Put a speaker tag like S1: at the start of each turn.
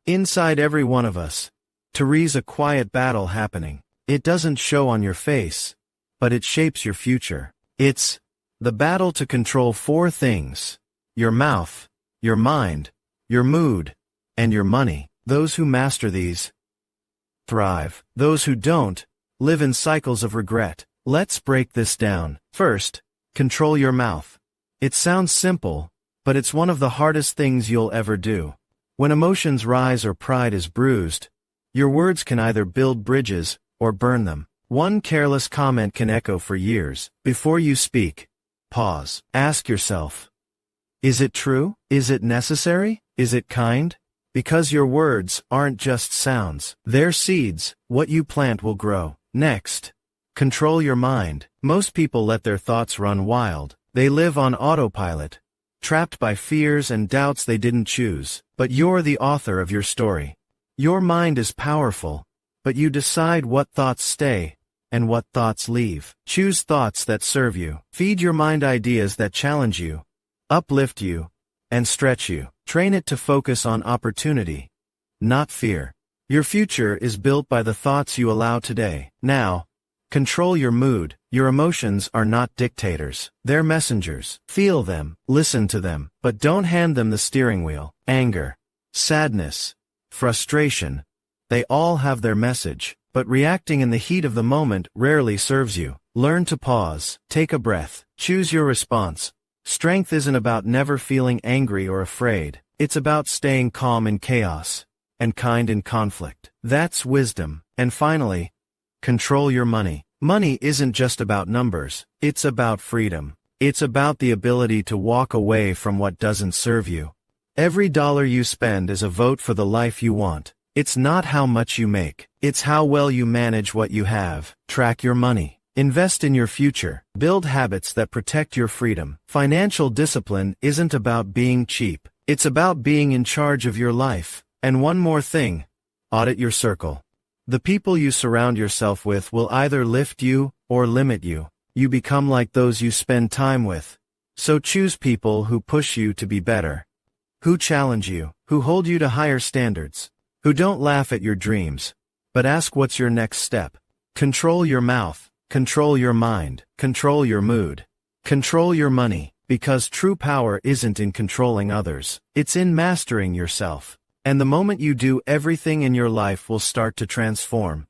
S1: inside every one of us. There's a quiet battle happening. It doesn't show on your face, but it shapes your future. It's the battle to control four things: your mouth, your mind, your mood, and your money. Those who master these thrive. Those who don't live in cycles of regret. Let's break this down. First, control your mouth. It sounds simple, but it's one of the hardest things you'll ever do. When emotions rise or pride is bruised, your words can either build bridges or burn them. One careless comment can echo for years. Before you speak, pause. Ask yourself, is it true? Is it necessary? Is it kind? Because your words aren't just sounds. They're seeds. What you plant will grow. Next, control your mind. Most people let their thoughts run wild. They live on autopilot, trapped by fears and doubts they didn't choose. But you're the author of your story. Your mind is powerful, but you decide what thoughts stay and what thoughts leave. Choose thoughts that serve you. Feed your mind ideas that challenge you, uplift you, and stretch you. Train it to focus on opportunity, not fear. Your future is built by the thoughts you allow today. Now, control your mood. Your emotions are not dictators. They're messengers. Feel them, listen to them, but don't hand them the steering wheel. Anger, sadness, frustration, they all have their message, but reacting in the heat of the moment rarely serves you. Learn to pause, take a breath, choose your response. Strength isn't about never feeling angry or afraid. It's about staying calm in chaos and kind in conflict. That's wisdom. And finally, control your money. Money isn't just about numbers. It's about freedom. It's about the ability to walk away from what doesn't serve you. Every dollar you spend is a vote for the life you want. It's not how much you make. It's how well you manage what you have. Track your money. Invest in your future. Build habits that protect your freedom. Financial discipline isn't about being cheap. It's about being in charge of your life. And one more thing. Audit your circle. The people you surround yourself with will either lift you or limit you. You become like those you spend time with. So choose people who push you to be better, who challenge you, who hold you to higher standards, who don't laugh at your dreams, but ask what's your next step. Control your mouth. Control your mind, control your mood, control your money, because true power isn't in controlling others, it's in mastering yourself. And the moment you do, everything in your life will start to transform.